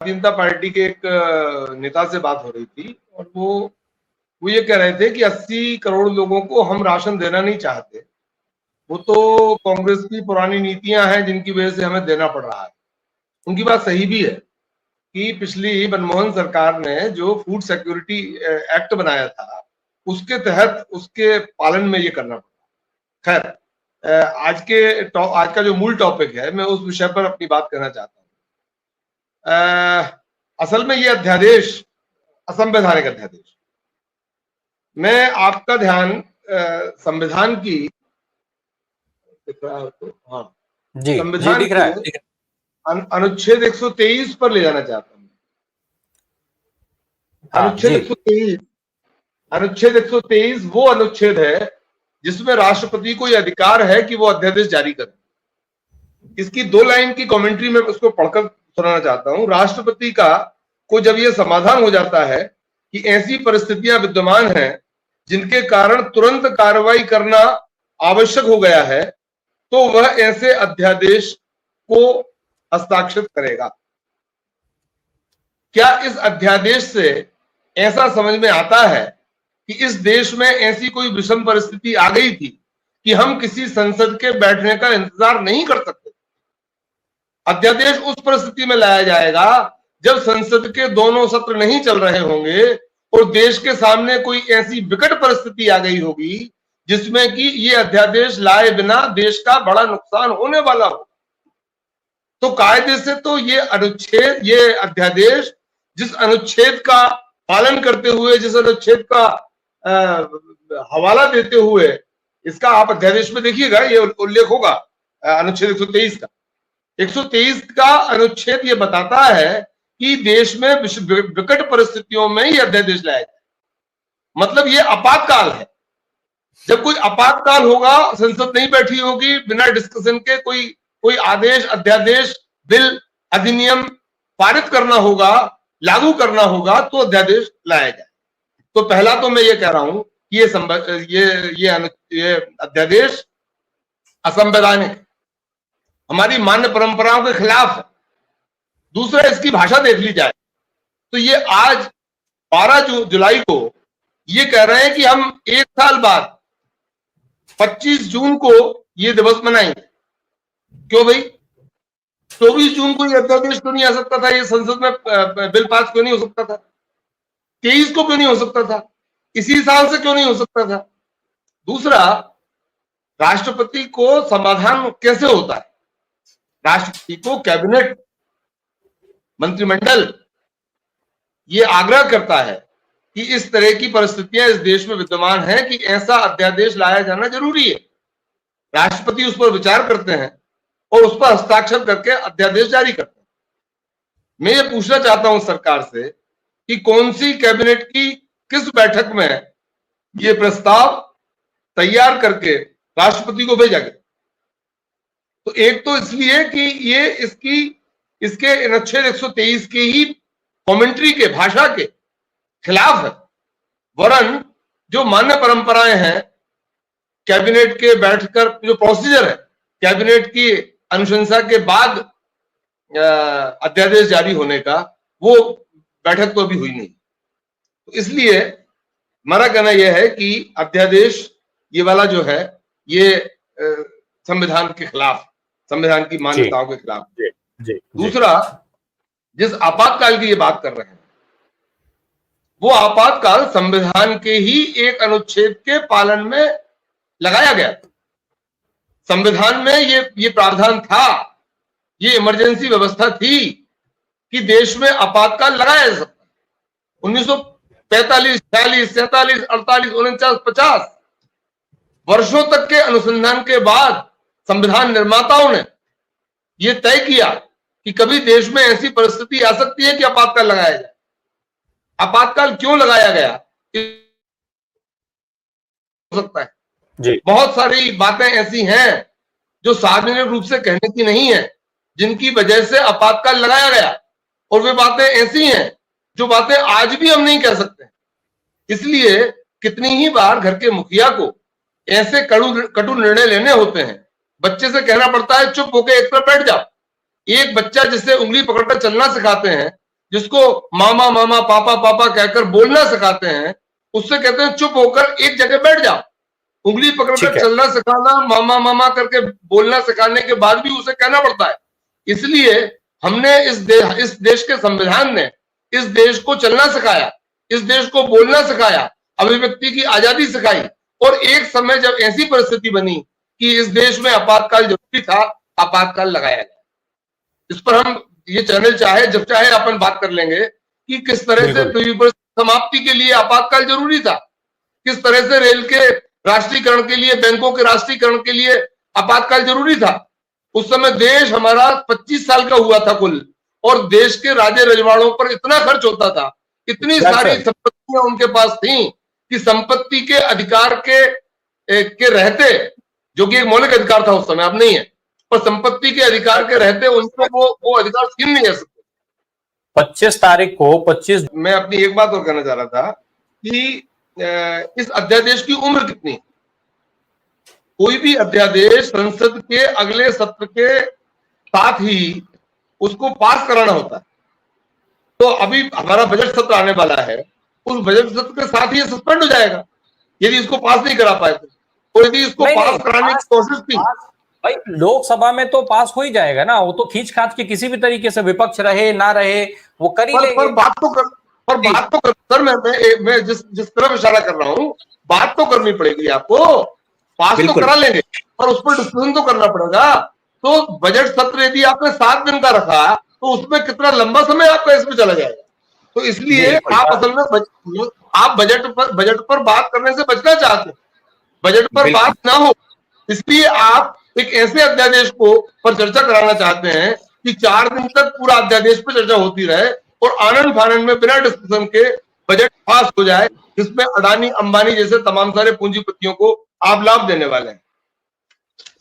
Bharatiya Janata party के एक नेता से बात हो रही थी और वो ये कह रहे थे कि 80 करोड़ लोगों को हम राशन देना नहीं चाहते, वो तो कांग्रेस की पुरानी नीतियां हैं जिनकी वजह से हमें देना पड़ रहा है। उनकी बात सही भी है कि पिछली मनमोहन सरकार ने जो फूड सिक्योरिटी एक्ट बनाया था उसके तहत उसके पालन में ये करना पड़ा। खैर, आज का जो मूल टॉपिक है, मैं उस विषय पर अपनी बात करना चाहता हूँ। असल में ये अध्यादेश असंवैधानिक अध्यादेश, मैं आपका ध्यान संविधान की संविधान के अनुच्छेद 123 पर ले जाना चाहता हूँ। अनुच्छेद 123 वो अनुच्छेद है जिसमें राष्ट्रपति को यह अधिकार है कि वो अध्यादेश जारी करे। इसकी 2 लाइन की कमेंट्री में उसको पढ़कर सुनाना चाहता हूं। राष्ट्रपति को जब यह समाधान हो जाता है कि ऐसी परिस्थितियां विद्यमान हैं जिनके कारण तुरंत कार्रवाई करना आवश्यक हो गया है, तो वह ऐसे अध्यादेश को हस्ताक्षर करेगा। क्या इस अध्यादेश से ऐसा समझ में आता है कि इस देश में ऐसी कोई विषम परिस्थिति आ गई थी कि हम किसी संसद के बैठने का इंतजार नहीं कर सकते? अध्यादेश उस परिस्थिति में लाया जाएगा जब संसद के दोनों सत्र नहीं चल रहे होंगे और देश के सामने कोई ऐसी विकट परिस्थिति आ गई होगी जिसमें कि ये अध्यादेश लाए बिना देश का बड़ा नुकसान होने वाला हो। तो कायदे से तो ये अध्यादेश जिस अनुच्छेद का पालन करते हुए, जिस अनुच्छेद का हवाला देते हुए, इसका आप अध्यादेश में देखिएगा, ये उल्लेख होगा अनुच्छेद 123 का। 123 का अनुच्छेद ये बताता है कि देश में विकट परिस्थितियों में ये अध्यादेश लाया जाए। मतलब ये आपातकाल है। जब कोई आपातकाल होगा, संसद नहीं बैठी होगी, बिना डिस्कशन के कोई आदेश, अध्यादेश, बिल, अधिनियम पारित करना होगा, लागू करना होगा, तो अध्यादेश लाया जाए। तो पहला तो मैं ये कह रहा हूं कि ये अध्यादेश असंवैधानिक है, हमारी मान्य परंपराओं के खिलाफ है। दूसरा, इसकी भाषा देख ली जाए तो ये आज 12 जुलाई को ये कह रहे हैं कि हम 1 साल बाद 25 जून को ये दिवस मनाएंगे। क्यों भाई? 24 जून को ये अध्यादेश क्यों नहीं आ सकता था? ये संसद में बिल पास क्यों नहीं हो सकता था? 23 को क्यों नहीं हो सकता था? इसी साल से क्यों नहीं हो सकता था? दूसरा, राष्ट्रपति को समाधान कैसे होता है? राष्ट्रपति को कैबिनेट, मंत्रिमंडल ये आग्रह करता है कि इस तरह की परिस्थितियां इस देश में विद्यमान हैं कि ऐसा अध्यादेश लाया जाना जरूरी है। राष्ट्रपति उस पर विचार करते हैं और उस पर हस्ताक्षर करके अध्यादेश जारी करते हैं। मैं ये पूछना चाहता हूं सरकार से कि कौन सी कैबिनेट की किस बैठक में ये प्रस्ताव तैयार करके राष्ट्रपति को भेजा गया? तो एक तो इसलिए कि ये इसके अनुच्छेद 123 की ही कमेंट्री के, भाषा के खिलाफ है। वरन जो मान्य परंपराएं हैं, कैबिनेट के बैठकर जो प्रोसीजर है, कैबिनेट की अनुशंसा के बाद अध्यादेश जारी होने का, वो बैठक तो अभी हुई नहीं। तो इसलिए हमारा कहना यह है कि अध्यादेश ये वाला जो है ये संविधान के खिलाफ, संविधान की मान्यताओं के खिलाफ। दूसरा, जिस आपातकाल की ये बात कर रहे हैं, वो आपातकाल संविधान के ही एक अनुच्छेद के पालन में लगाया गया। संविधान में ये प्रावधान था, ये इमरजेंसी व्यवस्था थी कि देश में आपातकाल लगाया जा सकता है। 1945, 46, 47, 48, 49, 50 वर्षों तक के अनुसंधान के बाद संविधान निर्माताओं ने यह तय किया कि कभी देश में ऐसी परिस्थिति आ सकती है कि आपातकाल लगाया जाए। आपातकाल क्यों लगाया गया हो सकता है जी। बहुत सारी बातें ऐसी हैं जो सार्वजनिक रूप से कहने की नहीं है, जिनकी वजह से आपातकाल लगाया गया, और वे बातें ऐसी हैं जो बातें आज भी हम नहीं कह सकते। इसलिए कितनी ही बार घर के मुखिया को ऐसे कटु निर्णय लेने होते हैं। बच्चे से कहना पड़ता है चुप होकर एक तरफ बैठ जाओ। एक बच्चा जिसे उंगली पकड़कर चलना सिखाते हैं, जिसको मामा मामा पापा पापा कहकर बोलना सिखाते हैं, उससे कहते हैं चुप होकर एक जगह बैठ जाओ। उंगली पकड़कर चलना सिखाना, मामा मामा करके बोलना सिखाने के बाद भी उसे कहना पड़ता है। इसलिए हमने इस देश के संविधान ने इस देश को चलना सिखाया, इस देश को बोलना सिखाया, अभिव्यक्ति की आजादी सिखाई। और एक समय जब ऐसी परिस्थिति बनी कि इस देश में आपातकाल जरूरी था, आपातकाल लगाया गया। इस पर हम ये चैनल चाहे जब चाहे अपन बात कर लेंगे कि किस तरह से समाप्ति के लिए आपातकाल जरूरी था, किस तरह से रेल के राष्ट्रीयकरण के लिए, बैंकों के राष्ट्रीयकरण के लिए आपातकाल जरूरी था। उस समय देश हमारा 25 साल का हुआ था कुल, और देश के राजे रजवाड़ों पर इतना खर्च होता था, इतनी सारी संपत्तियां उनके पास थी कि संपत्ति के अधिकार के रहते, जो कि एक मौलिक अधिकार था उस समय, अब नहीं है, पर संपत्ति के अधिकार के रहते उनको वो अधिकार छीन नहीं जा सकते। 25 तारीख को 25 मैं अपनी एक बात और कहना चाह रहा था कि इस अध्यादेश की उम्र कितनी है। कोई भी अध्यादेश संसद के अगले सत्र के साथ ही उसको पास कराना होता है। तो अभी हमारा बजट सत्र आने वाला है, उस बजट सत्र के साथ ही सस्पेंड हो जाएगा यदि इसको पास नहीं करा पाए तो। यदि इसको पास कराने की कोशिश की, भाई लोकसभा में तो पास हो ही जाएगा ना, वो तो खींच खाच के किसी भी तरीके से विपक्ष रहे ना रहे वो कर ही लेंगे। पर बात तो सर मैं जिस तरफ इशारा कर रहा हूँ, बात तो करनी पड़ेगी आपको। पास तो करा लेंगे और उस पर डिस्कशन तो करना पड़ेगा। तो बजट सत्र यदि आपने 7 दिन का रखा तो उसमें कितना लंबा समय आपका इसमें चला जाएगा। तो इसलिए आप असल में आप बजट पर बात करने से बचना चाहते हैं, बजट पर बात ना हो, इसलिए आप एक ऐसे अध्यादेश को पर चर्चा कराना चाहते हैं कि 4 दिन तक पूरा अध्यादेश पर चर्चा होती रहे और आनंद फानंद में बिना डिस्कशन के बजट पास हो जाए, जिसमें अडानी अंबानी जैसे तमाम सारे पूंजीपतियों को आप लाभ देने वाले हैं।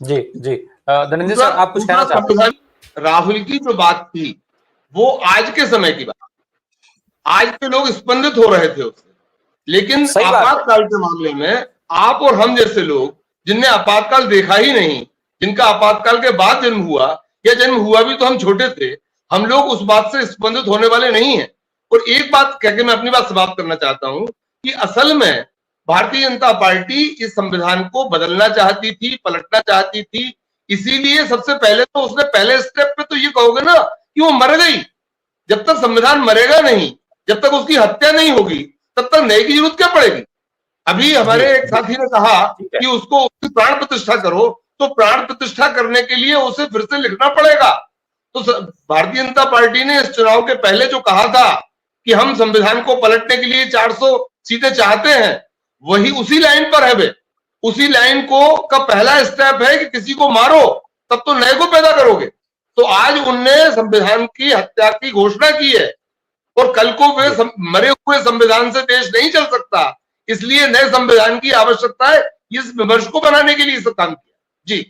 जी जी धनंजय सर, आप कुछ कहना चाहते हैं? राहुल की जो बात थी वो आज के समय की बात, आज के लोग स्पंदित हो रहे थे उससे, लेकिन आपातकाल के मामले में आप और हम जैसे लोग जिनने आपातकाल देखा ही नहीं, जिनका आपातकाल के बाद जन्म हुआ या जन्म हुआ भी तो हम छोटे थे, हम लोग उस बात से स्पंदित होने वाले नहीं हैं। और एक बात कह के मैं अपनी बात समाप्त करना चाहता हूं कि असल में भारतीय जनता पार्टी इस संविधान को बदलना चाहती थी, पलटना चाहती थी। इसीलिए सबसे पहले तो उसने पहले स्टेप पे तो ये कहोगे ना कि वो मर गई। जब तक संविधान मरेगा नहीं, जब तक उसकी हत्या नहीं होगी, तब तक नए की जरूरत क्या पड़ेगी। अभी हमारे एक साथी ने कहा कि उसको उसकी प्राण प्रतिष्ठा करो, तो प्राण प्रतिष्ठा करने के लिए उसे फिर से लिखना पड़ेगा। तो भारतीय जनता पार्टी ने इस चुनाव के पहले जो कहा था कि हम संविधान को पलटने के लिए 400 सीटें चाहते हैं, वही उसी लाइन पर है। वे उसी लाइन को का पहला स्टेप है कि किसी को मारो तब तो नए को पैदा करोगे। तो आज उनने संविधान की हत्या की घोषणा की है और कल को वे मरे हुए संविधान से देश नहीं चल सकता, इसलिए नए संविधान की आवश्यकता है। इस विमर्श को बनाने के लिए सब काम किया। जी।